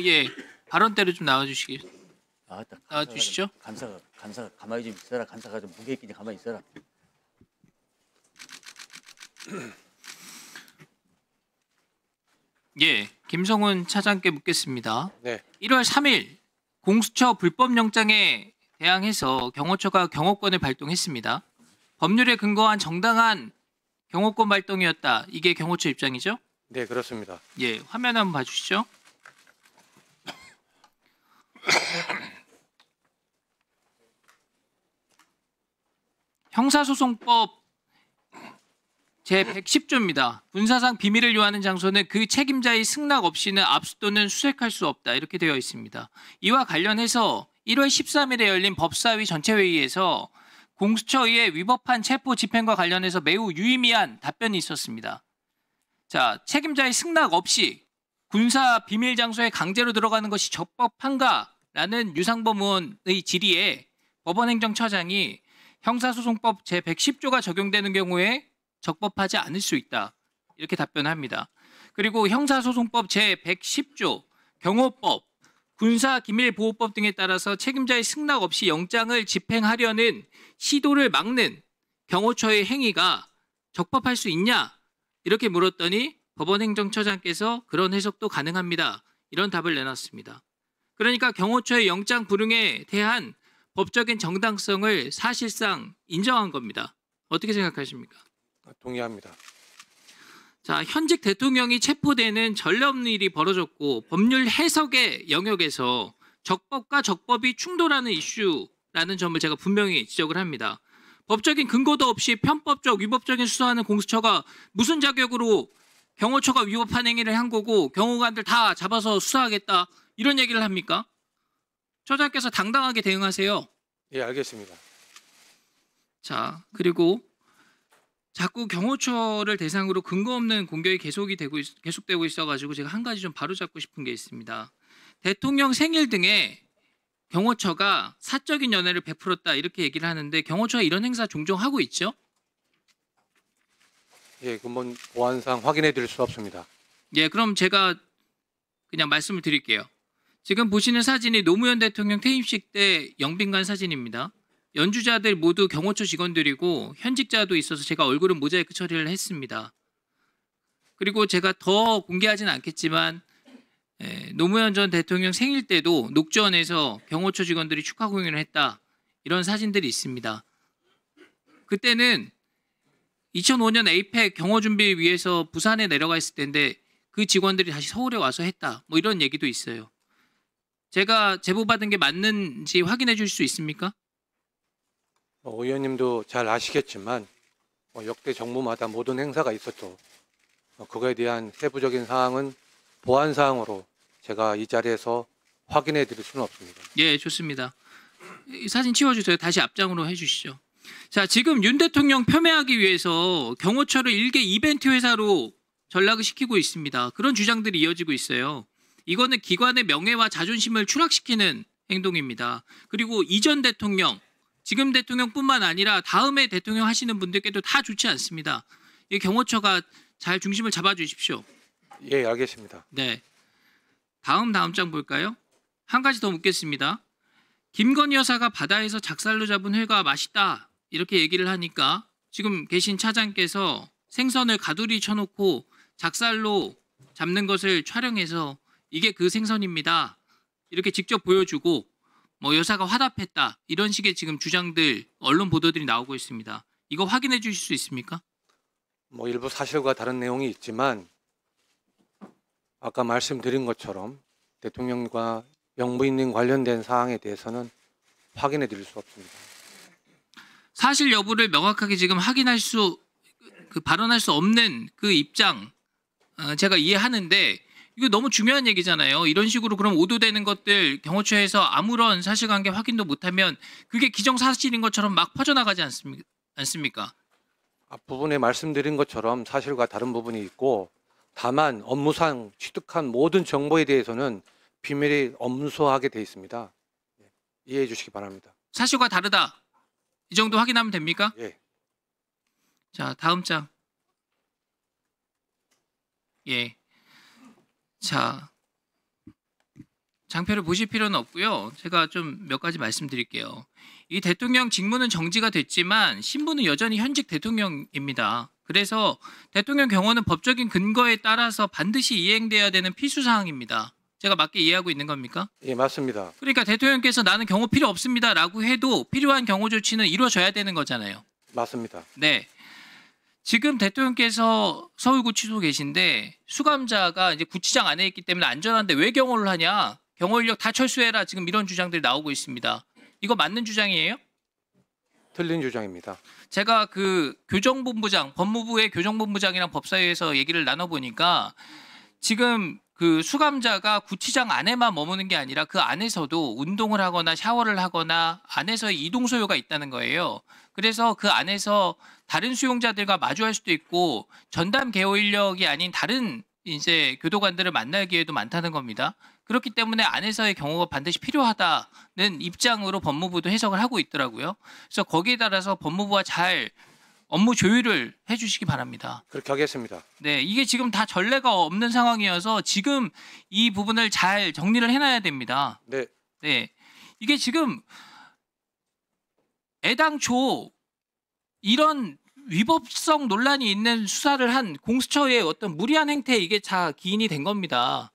예. 발언대로 좀 나와주시기. 나왔다. 나와주시죠. 간사가 가만히 좀 있어라. 간사가 좀 무게 있긴 가만히 있어라. 예. 김성훈 차장께 묻겠습니다. 네. 1월 3일 공수처 불법영장에 대항해서 경호처가 경호권을 발동했습니다. 법률에 근거한 정당한 경호권 발동이었다. 이게 경호처 입장이죠? 네, 그렇습니다. 예. 화면 한번 봐주시죠. 형사소송법 제110조입니다. 군사상 비밀을 요하는 장소는 그 책임자의 승낙 없이는 압수 또는 수색할 수 없다. 이렇게 되어 있습니다. 이와 관련해서 1월 13일에 열린 법사위 전체회의에서 공수처의 위법한 체포 집행과 관련해서 매우 유의미한 답변이 있었습니다. 자, 책임자의 승낙 없이 군사 비밀 장소에 강제로 들어가는 것이 적법한가라는 유상범 의원의 질의에 법원행정처장이 형사소송법 제110조가 적용되는 경우에 적법하지 않을 수 있다. 이렇게 답변합니다. 그리고 형사소송법 제110조, 경호법, 군사기밀보호법 등에 따라서 책임자의 승낙 없이 영장을 집행하려는 시도를 막는 경호처의 행위가 적법할 수 있냐? 이렇게 물었더니 법원행정처장께서 그런 해석도 가능합니다. 이런 답을 내놨습니다. 그러니까 경호처의 영장 불응에 대한 법적인 정당성을 사실상 인정한 겁니다. 어떻게 생각하십니까? 동의합니다. 자, 현직 대통령이 체포되는 전례 없는 일이 벌어졌고 법률 해석의 영역에서 적법과 적법이 충돌하는 이슈라는 점을 제가 분명히 지적을 합니다. 법적인 근거도 없이 편법적, 위법적인 수사하는 공수처가 무슨 자격으로 경호처가 위법한 행위를 한 거고 경호관들 다 잡아서 수사하겠다 이런 얘기를 합니까? 처장께서 당당하게 대응하세요. 예, 알겠습니다. 자, 그리고 자꾸 경호처를 대상으로 근거 없는 공격이 계속되고 있어가지고 제가 한 가지 좀 바로잡고 싶은 게 있습니다. 대통령 생일 등에 경호처가 사적인 연회를 베풀었다 이렇게 얘기를 하는데 경호처가 이런 행사 종종 하고 있죠? 예, 그건 보안상 확인해 드릴 수 없습니다. 예, 그럼 제가 그냥 말씀을 드릴게요. 지금 보시는 사진이 노무현 대통령 퇴임식 때 영빈관 사진입니다. 연주자들 모두 경호처 직원들이고 현직자도 있어서 제가 얼굴은 모자이크 처리를 했습니다. 그리고 제가 더 공개하진 않겠지만 노무현 전 대통령 생일 때도 녹전에서 경호처 직원들이 축하 공연을 했다. 이런 사진들이 있습니다. 그때는 2005년 에이펙 경호 준비를 위해서 부산에 내려가 있을 때인데 그 직원들이 다시 서울에 와서 했다. 뭐 이런 얘기도 있어요. 제가 제보받은 게 맞는지 확인해 줄 수 있습니까? 의원님도 잘 아시겠지만 역대 정부마다 모든 행사가 있었죠. 그거에 대한 세부적인 사항은 보안 사항으로 제가 이 자리에서 확인해 드릴 수는 없습니다. 예, 좋습니다. 이 사진 치워주세요. 다시 앞장으로 해주시죠. 자, 지금 윤 대통령 폄훼하기 위해서 경호처를 일개 이벤트 회사로 전락을 시키고 있습니다. 그런 주장들이 이어지고 있어요. 이거는 기관의 명예와 자존심을 추락시키는 행동입니다. 그리고 이전 대통령, 지금 대통령뿐만 아니라 다음에 대통령 하시는 분들께도 다 좋지 않습니다. 이 경호처가 잘 중심을 잡아주십시오. 예, 알겠습니다. 네. 다음 장 볼까요? 한 가지 더 묻겠습니다. 김건희 여사가 바다에서 작살로 잡은 회가 맛있다 이렇게 얘기를 하니까 지금 계신 차장께서 생선을 가두리 쳐놓고 작살로 잡는 것을 촬영해서 이게 그 생선입니다. 이렇게 직접 보여주고 뭐 여사가 화답했다 이런 식의 지금 주장들 언론 보도들이 나오고 있습니다. 이거 확인해 주실 수 있습니까? 일부 사실과 다른 내용이 있지만 아까 말씀드린 것처럼 대통령과 영부인님 관련된 사항에 대해서는 확인해 드릴 수 없습니다. 사실 여부를 명확하게 지금 확인할 수 발언할 수 없는 그 입장 제가 이해하는데 이거 너무 중요한 얘기잖아요. 이런 식으로 그럼 오도되는 것들 경호처에서 아무런 사실관계 확인도 못하면 그게 기정사실인 것처럼 막 퍼져나가지 않습니까? 앞부분에 말씀드린 것처럼 사실과 다른 부분이 있고 다만 업무상 취득한 모든 정보에 대해서는 비밀이 엄수하게 돼 있습니다. 이해해 주시기 바랍니다. 사실과 다르다. 이 정도 확인하면 됩니까? 예. 자, 다음 장. 예. 자, 장표를 보실 필요는 없고요. 제가 좀 몇 가지 말씀드릴게요. 이 대통령 직무는 정지가 됐지만 신분은 여전히 현직 대통령입니다. 그래서 대통령 경호는 법적인 근거에 따라서 반드시 이행돼야 되는 필수 사항입니다. 제가 맞게 이해하고 있는 겁니까? 예, 맞습니다. 그러니까 대통령께서 나는 경호 필요 없습니다라고 해도 필요한 경호 조치는 이루어져야 되는 거잖아요. 맞습니다. 네. 지금 대통령께서 서울구치소 계신데 수감자가 이제 구치장 안에 있기 때문에 안전한데 왜 경호를 하냐? 경호 인력 다 철수해라. 지금 이런 주장들이 나오고 있습니다. 이거 맞는 주장이에요? 틀린 주장입니다. 제가 그 교정본부장, 법무부의 교정본부장이랑 법사위에서 얘기를 나눠보니까 지금 그 수감자가 구치장 안에만 머무는 게 아니라 그 안에서도 운동을 하거나 샤워를 하거나 안에서 이동 소요가 있다는 거예요. 그래서 그 안에서 다른 수용자들과 마주할 수도 있고 전담 개호 인력이 아닌 다른 이제 교도관들을 만날 기회도 많다는 겁니다. 그렇기 때문에 안에서의 경호가 반드시 필요하다는 입장으로 법무부도 해석을 하고 있더라고요. 그래서 거기에 따라서 법무부와 잘 업무 조율을 해주시기 바랍니다. 그렇게 하겠습니다. 네, 이게 지금 다 전례가 없는 상황이어서 지금 이 부분을 잘 정리를 해놔야 됩니다. 네, 네, 이게 지금 애당초 이런 위법성 논란이 있는 수사를 한 공수처의 어떤 무리한 행태에 이게 다 기인이 된 겁니다.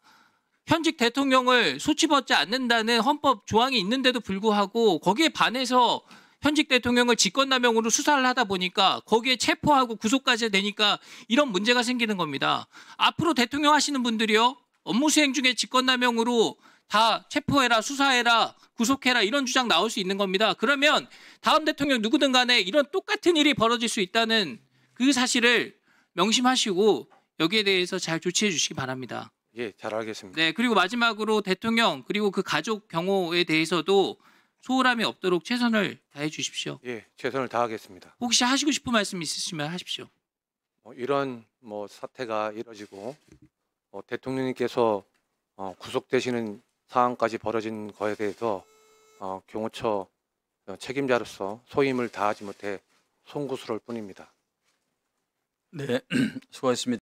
현직 대통령을 소집하지 않는다는 헌법 조항이 있는데도 불구하고 거기에 반해서 현직 대통령을 직권남용으로 수사를 하다 보니까 거기에 체포하고 구속까지 되니까 이런 문제가 생기는 겁니다. 앞으로 대통령 하시는 분들이요. 업무 수행 중에 직권남용으로 다 체포해라, 수사해라, 구속해라 이런 주장 나올 수 있는 겁니다. 그러면 다음 대통령 누구든 간에 이런 똑같은 일이 벌어질 수 있다는 그 사실을 명심하시고 여기에 대해서 잘 조치해 주시기 바랍니다. 예, 잘 알겠습니다. 네, 그리고 마지막으로 대통령 그리고 그 가족 경호에 대해서도 소홀함이 없도록 최선을 다해 주십시오. 예, 최선을 다하겠습니다. 혹시 하시고 싶은 말씀 있으시면 하십시오. 이런 사태가 이뤄지고 대통령님께서 구속되시는 상황까지 벌어진 거에 대해서 경호처 책임자로서 소임을 다하지 못해 송구스러울 뿐입니다. 네, 수고하셨습니다.